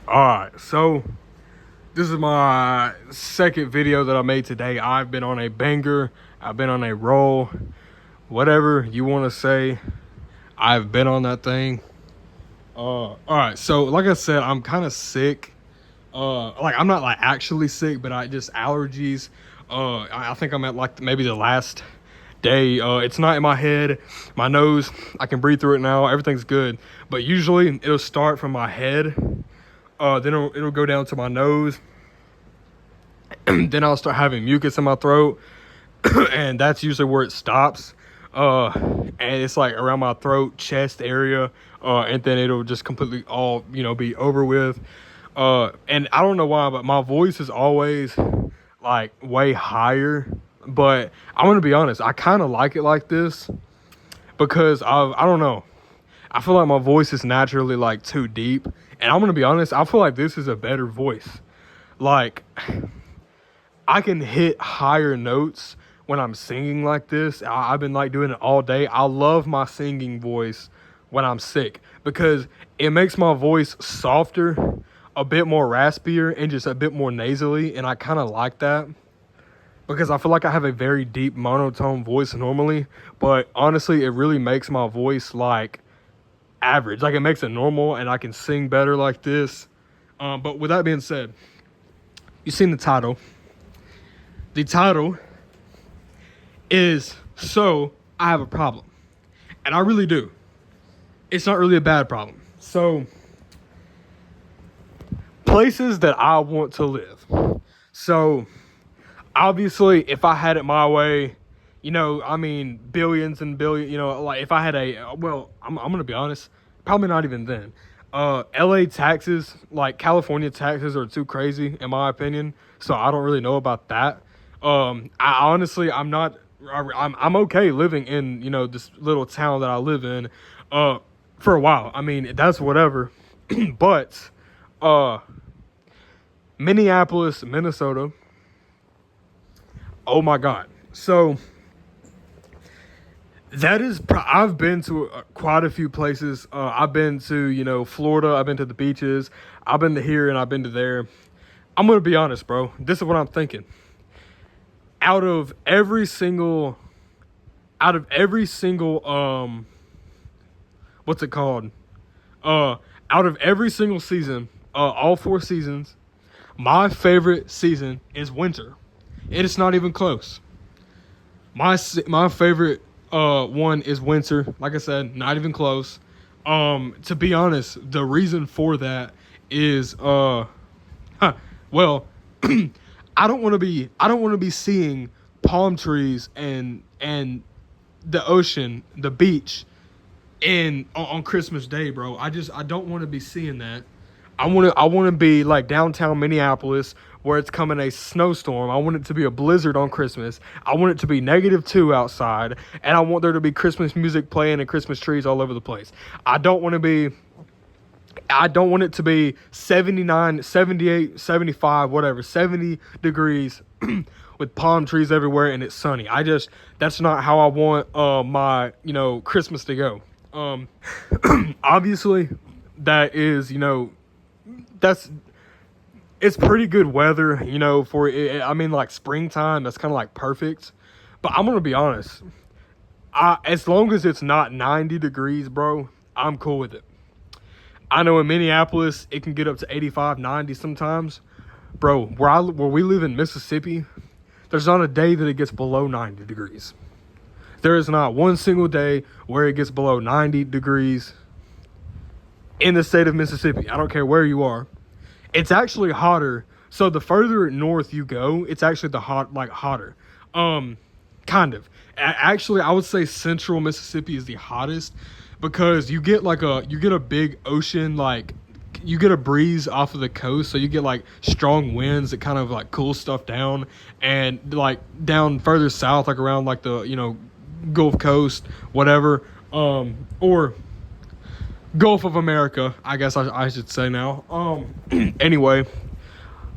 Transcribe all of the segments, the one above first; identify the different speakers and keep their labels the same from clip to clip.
Speaker 1: Alright, so this is my second video that I made today. I've been on a banger. I've been on a roll. Whatever you want to say, I've been on that thing. Alright, so like I said, I'm kind of sick. Like I'm not like actually sick, but I just allergies. I think I'm at like maybe the last day. It's not in my head, my nose. I can breathe through it now. Everything's good. But usually it'll start from my head. Then it'll go down to my nose. Then I'll start having mucus in my throat, and that's usually where it stops. And it's like around my throat, chest area, and then it'll just completely all be over with. And I don't know why, but my voice is always like way higher. But I'm gonna be honest, I kind of like it like this because I don't know. I feel like my voice is naturally like too deep, and I'm gonna be honest, I feel like this is a better voice. Like I can hit higher notes when I'm singing like this. I've been like doing it all day. I love my singing voice when I'm sick because it makes my voice softer, a bit more raspier, and just a bit more nasally. And I kind of like that because I feel like I have a very deep monotone voice normally. But honestly, it really makes my voice like average. Like it makes it normal and I can sing better like this. But with that being said, you've seen the title. The title is So I Have a Problem. And I really do. It's not really a bad problem. So, places that I want to live. So, obviously, if I had it my way, billions and billions, like if I had I'm going to be honest, probably not even then. LA taxes, like California taxes are too crazy in my opinion. So I don't really know about that. I'm not. I'm okay living in this little town that I live in, for a while. I mean that's whatever, but Minneapolis, Minnesota. Oh my God! So that is. I've been to quite a few places. I've been to Florida. I've been to the beaches. I've been to here and I've been to there. I'm gonna be honest, bro. This is what I'm thinking. Out of every single what's it called? Out of every single season, all 4 seasons, my favorite season is winter. It is not even close. My favorite one is winter. Like I said, not even close. To be honest, the reason for that is well, I don't want to be seeing palm trees and the ocean, the beach on Christmas Day, bro. I don't want to be seeing that. I want to be like downtown Minneapolis where it's coming a snowstorm. I want it to be a blizzard on Christmas. I want it to be -2 outside, and I want there to be Christmas music playing and Christmas trees all over the place. I don't want it to be 79, 78, 75, whatever, 70 degrees with palm trees everywhere and it's sunny. That's not how I want my, Christmas to go. Obviously that is, it's pretty good weather, for it. I mean, like springtime, that's kind of like perfect. But I'm going to be honest. As long as it's not 90 degrees, bro, I'm cool with it. I know in Minneapolis, it can get up to 85, 90 sometimes. Bro, where we live in Mississippi, there's not a day that it gets below 90 degrees. There is not one single day where it gets below 90 degrees in the state of Mississippi. I don't care where you are. It's actually hotter. So the further north you go, it's actually hotter. Kind of. Actually, I would say central Mississippi is the hottest because you get a big ocean, like you get a breeze off of the coast, so you get like strong winds that kind of like cool stuff down, and like down further south, like around like the Gulf Coast, whatever, or Gulf of America, I guess I should say now. Anyway,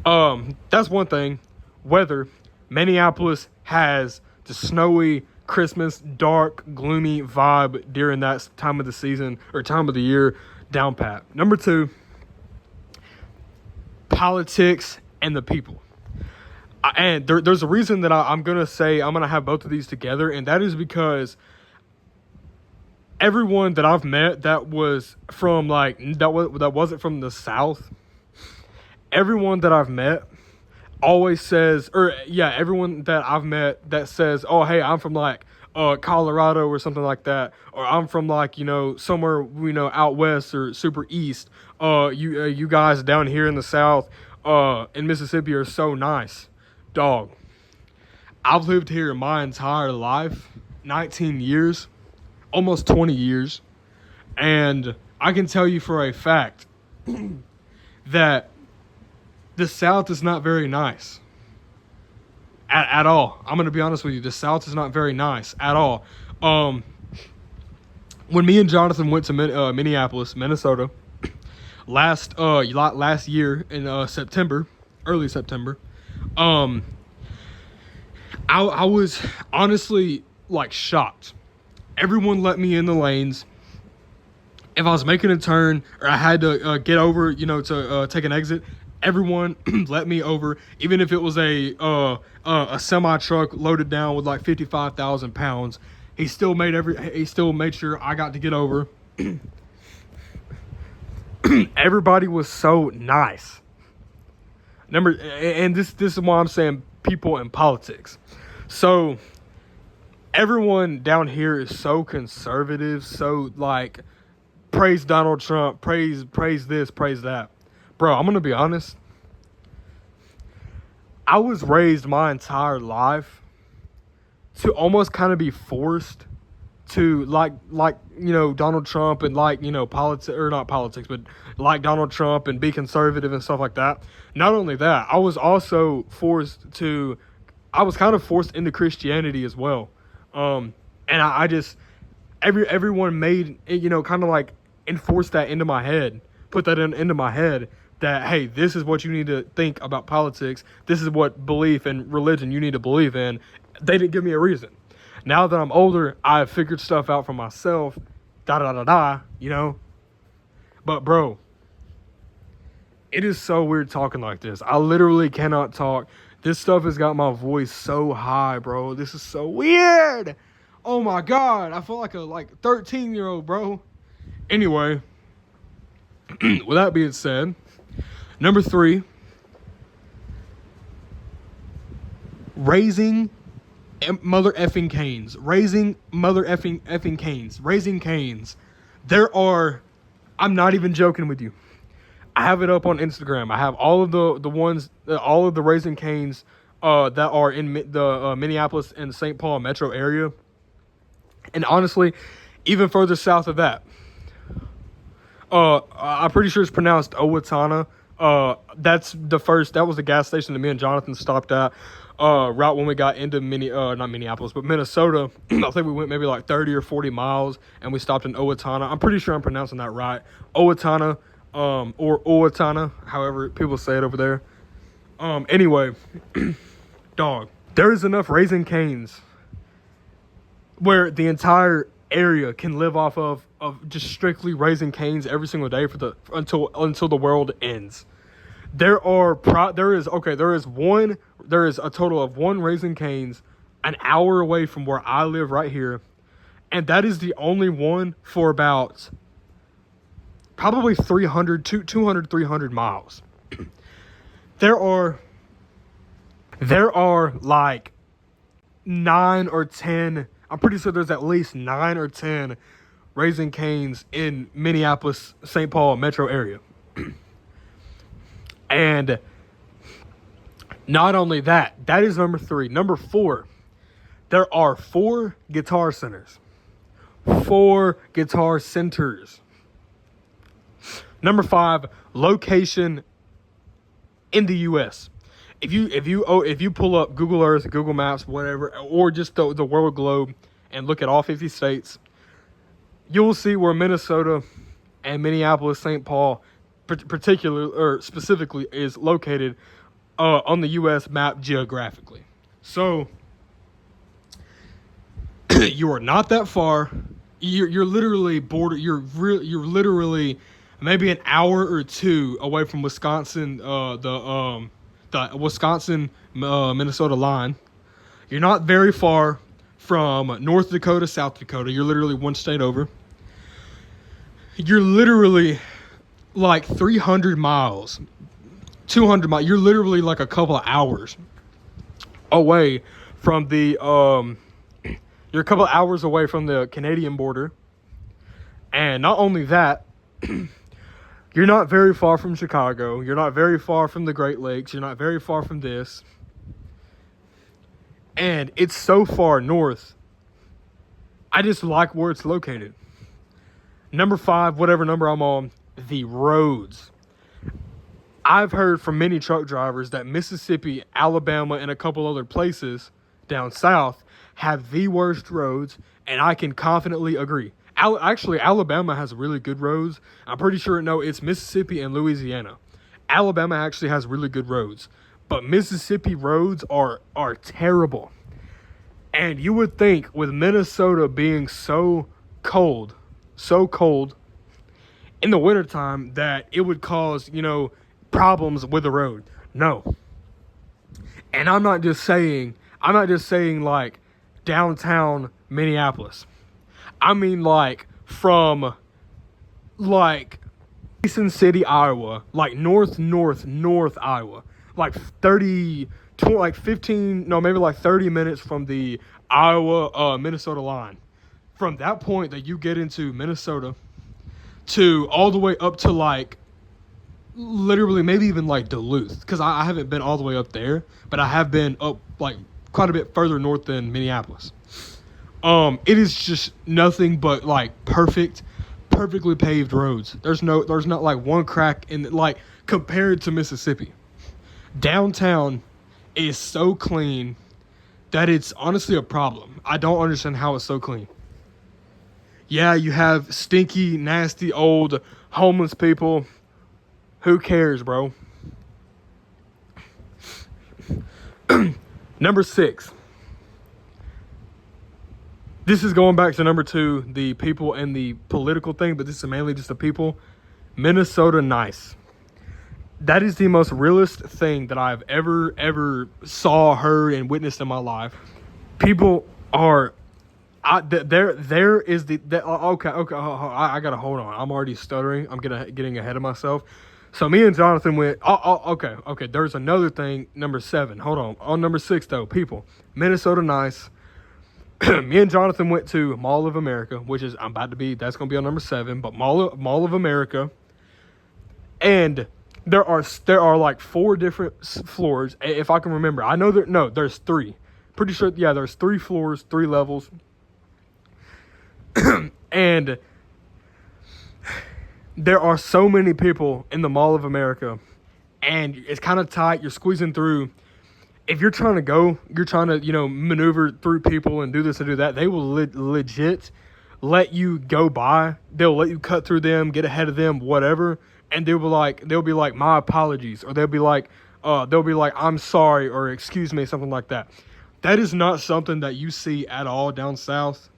Speaker 1: that's one thing. Weather. Minneapolis has the snowy Christmas, dark, gloomy vibe during that time of the season or time of the year down pat. Number 2, politics, and the people. And there's a reason that I'm going to say I'm going to have both of these together, and that is because everyone that I've met that was from that wasn't from the South, everyone that I've met always says, everyone that I've met that says, oh, hey, I'm from Colorado or something like that, or I'm from somewhere out west or super east. You guys down here in the South, in Mississippi are so nice. Dog, I've lived here my entire life, 19 years, almost 20 years, and I can tell you for a fact that the South is not very nice at all. I'm going to be honest with you. The South is not very nice at all. When me and Jonathan went to Minneapolis, Minnesota, last year in September, early September, I was honestly shocked. Everyone let me in the lanes. If I was making a turn or I had to get over, to take an exit, everyone let me over. Even if it was a semi truck loaded down with 55,000 pounds, he still made sure I got to get over. Everybody was so nice. And this is why I'm saying people in politics. So everyone down here is so conservative, so praise Donald Trump, praise this, praise that. Bro, I'm gonna be honest. I was raised my entire life to almost kind of be forced to Donald Trump and politics, or not politics, but Donald Trump and be conservative and stuff like that. Not only that, I was also kind of forced into Christianity as well. And I just everyone made kind of enforced that into my head, put that into my head that, hey, this is what you need to think about politics. This is what belief and religion you need to believe in. They didn't give me a reason. Now that I'm older, I've figured stuff out for myself. But bro, it is so weird talking like this. I literally cannot talk. This stuff has got my voice so high, bro. This is so weird. Oh my God. I feel like a 13-year-old, bro. Anyway, with that being said, number 3, raising mother effing canes. Raising mother effing canes. Raising canes. I'm not even joking with you. I have it up on Instagram. I have all of the ones, all of the Raising Canes that are in the Minneapolis and St. Paul metro area. And honestly, even further south of that, I'm pretty sure it's pronounced Owatonna. That was the gas station that me and Jonathan stopped at right when we got into not Minneapolis, but Minnesota. I think we went maybe 30 or 40 miles and we stopped in Owatonna. I'm pretty sure I'm pronouncing that right. Owatonna. Or Owatonna, however people say it over there. Anyway, dog, there is enough Raising Canes where the entire area can live off of just strictly Raising Canes every single day until the world ends. There is a total of 1 Raising Canes an hour away from where I live right here, and that is the only one for about probably 200, 300 miles. There are 9 or 10, I'm pretty sure there's at least 9 or 10 Raising Canes in Minneapolis, St. Paul metro area. And not only that is number 3. Number 4, there are 4 guitar centers. 4 guitar centers. Number 5, location in the U.S. If you pull up Google Earth, Google Maps, whatever, or just the world globe and look at all 50 states, you will see where Minnesota and Minneapolis, St. Paul, specifically is located on the U.S. map geographically. So you are not that far. You're literally border. You're literally maybe an hour or two away from Wisconsin, the Wisconsin Minnesota line. You're not very far from North Dakota, South Dakota. You're literally one state over. You're literally like 300 miles, 200 miles. You're literally like a couple of hours away from the you're a couple of hours away from the Canadian border. And not only that, you're not very far from Chicago. You're not very far from the Great Lakes. You're not very far from this. And it's so far north. I just like where it's located. Number 5, whatever number I'm on, the roads. I've heard from many truck drivers that Mississippi, Alabama, and a couple other places down south have the worst roads, and I can confidently agree. Actually, Alabama has really good roads. I'm pretty sure, no, it's Mississippi and Louisiana. Alabama actually has really good roads, but Mississippi roads are terrible. And you would think with Minnesota being so cold in the wintertime that it would cause, problems with the road. No. And I'm not just saying like downtown Minneapolis. I mean like from like Mason City, Iowa, like north Iowa, like 30 minutes from the Iowa Minnesota line. From that point that you get into Minnesota to all the way up to like literally maybe even like Duluth, because I haven't been all the way up there, but I have been up like quite a bit further north than Minneapolis. It is just nothing but like perfectly paved roads. There's not like one crack in like compared to Mississippi. Downtown is so clean that it's honestly a problem. I don't understand how it's so clean. Yeah, you have stinky, nasty, old, homeless people. Who cares, bro? Number 6. This is going back to number 2, the people and the political thing, but this is mainly just the people. Minnesota nice. That is the most realist thing that I've ever saw, heard, and witnessed in my life. People are... there is the okay. I gotta hold on. I'm already stuttering. I'm getting ahead of myself. So me and Jonathan went. Okay. There's another thing. Number 7. Hold on. On number 6 though, people. Minnesota nice. Me and Jonathan went to Mall of America, which is that's gonna be on number 7. But Mall of America, and there are like 4 different floors, if I can remember. I know there's 3. Pretty sure. Yeah, there's 3 floors, 3 levels. And there are so many people in the Mall of America, and it's kind of tight. You're squeezing through. If you're trying to maneuver through people and do this and do that, they will legit let you go by. They'll let you cut through them, get ahead of them, whatever. And they'll be like, my apologies, or they'll be like, I'm sorry, or excuse me, something like that. That is not something that you see at all down south.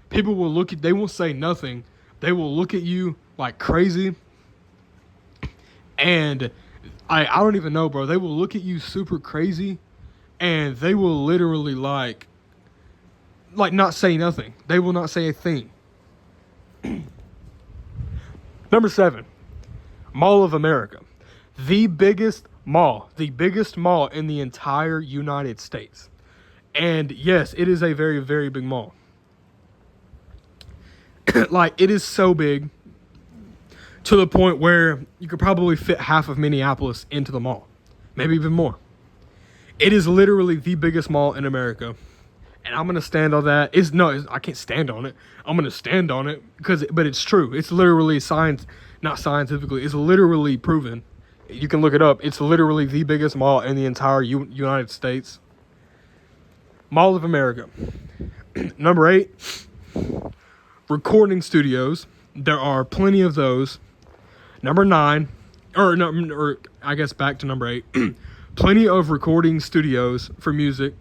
Speaker 1: People will they won't say nothing. They will look at you like crazy. And I don't even know, bro. They will look at you super crazy, and they will literally like not say nothing. They will not say a thing. Number 7, Mall of America. The biggest mall in the entire United States. And yes, it is a very, very big mall. Like, it is so big to the point where you could probably fit half of Minneapolis into the mall. Maybe even more. It is literally the biggest mall in America. And I'm going to stand on that. I can't stand on it. I'm going to stand on it but it's true. It's literally not scientifically. It's literally proven. You can look it up. It's literally the biggest mall in the entire United States. Mall of America. Number 8, recording studios. There are plenty of those. Number 9, or I guess back to number 8. Plenty of recording studios for music.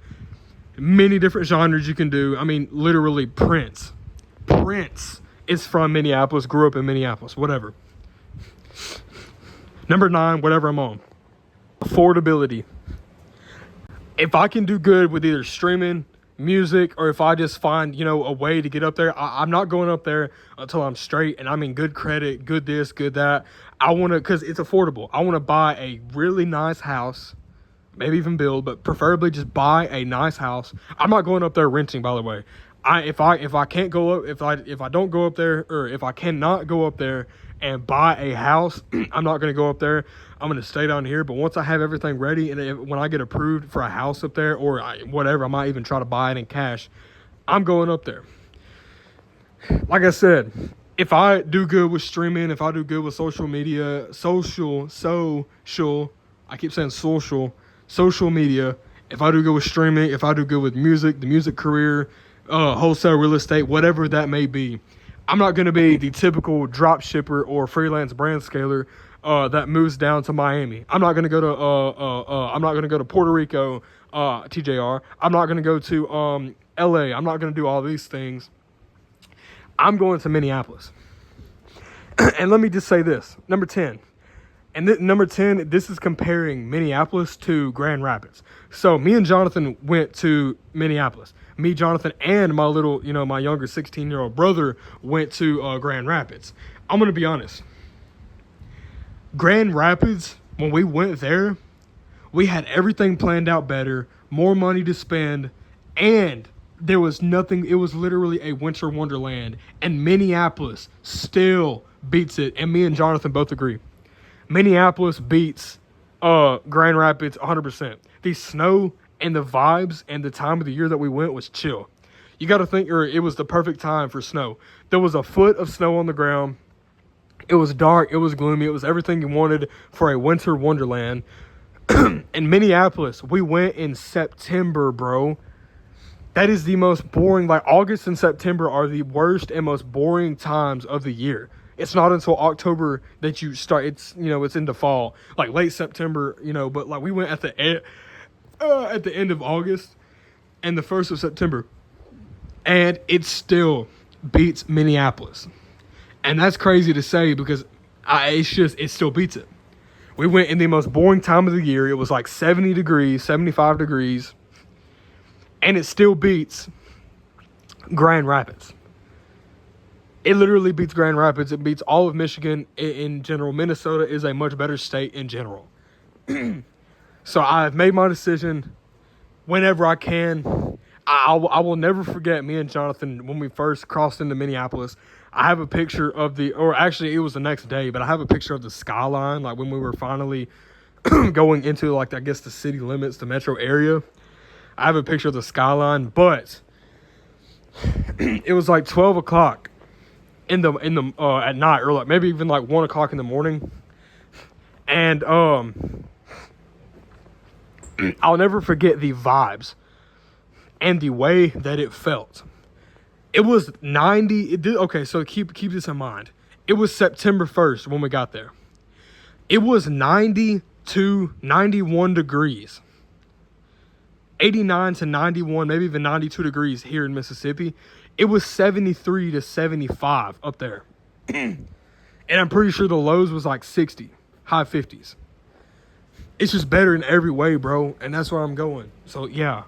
Speaker 1: Many different genres you can do. I mean, literally Prince. Prince is from Minneapolis, grew up in Minneapolis, whatever. Number 9, whatever I'm on. Affordability. If I can do good with either streaming music or if I just find, a way to get up there, I'm not going up there until I'm straight and I'm in good credit, good this, good that. I want to, because it's affordable. I want to buy a really nice house, maybe even build, but preferably just buy a nice house. I'm not going up there renting, by the way. If I can't go up, if I don't go up there, or if I cannot go up there and buy a house, I'm not going to go up there. I'm going to stay down here. But once I have everything ready, and when I get approved for a house up there or whatever, I might even try to buy it in cash. I'm going up there. Like I said, if I do good with streaming, if I do good with social media, social media, if I do good with streaming, if I do good with music, the music career, wholesale real estate, whatever that may be, I'm not going to be the typical drop shipper or freelance brand scaler that moves down to Miami. I'm not going to go to Puerto Rico, TJR. I'm not going to go to LA. I'm not going to do all these things. I'm going to Minneapolis. And let me just say this, number 10. And number 10, this is comparing Minneapolis to Grand Rapids. So me and Jonathan went to Minneapolis. Me, Jonathan, and my little, my younger 16-year-old brother went to Grand Rapids. I'm going to be honest. Grand Rapids, when we went there, we had everything planned out better, more money to spend, and there was nothing. It was literally a winter wonderland. And Minneapolis still beats it. And me and Jonathan both agree. Minneapolis beats Grand Rapids 100%. The snow and the vibes and the time of the year that we went was chill. You got to think, it was the perfect time for snow. There was a foot of snow on the ground. It was dark. It was gloomy. It was everything you wanted for a winter wonderland. In Minneapolis, we went in September, bro. That is the most boring. Like, August and September are the worst and most boring times of the year. It's not until October that you start. It's into fall, like late September. But like we went at the end of August and the 1st of September, and it still beats Minneapolis. And that's crazy to say because it still beats it. We went in the most boring time of the year. It was like 70 degrees, 75 degrees, and it still beats Grand Rapids. It literally beats Grand Rapids. It beats all of Michigan in general. Minnesota is a much better state in general. So I've made my decision whenever I can. I will never forget me and Jonathan when we first crossed into Minneapolis. I have a picture of or actually it was the next day, but I have a picture of the skyline, like when we were finally going into, like, I guess the city limits, the metro area. I have a picture of the skyline, but it was like 12 o'clock in the at night, or like maybe even like 1 o'clock in the morning. And I'll never forget the vibes and the way that it felt. It was 90. Okay, so keep this in mind. It was September 1st when we got there. It was 92, 91 degrees. 89 to 91, maybe even 92 degrees here in Mississippi. It was 73 to 75 up there. And I'm pretty sure the lows was like 60, high 50s. It's just better in every way, bro. And that's where I'm going. So, yeah.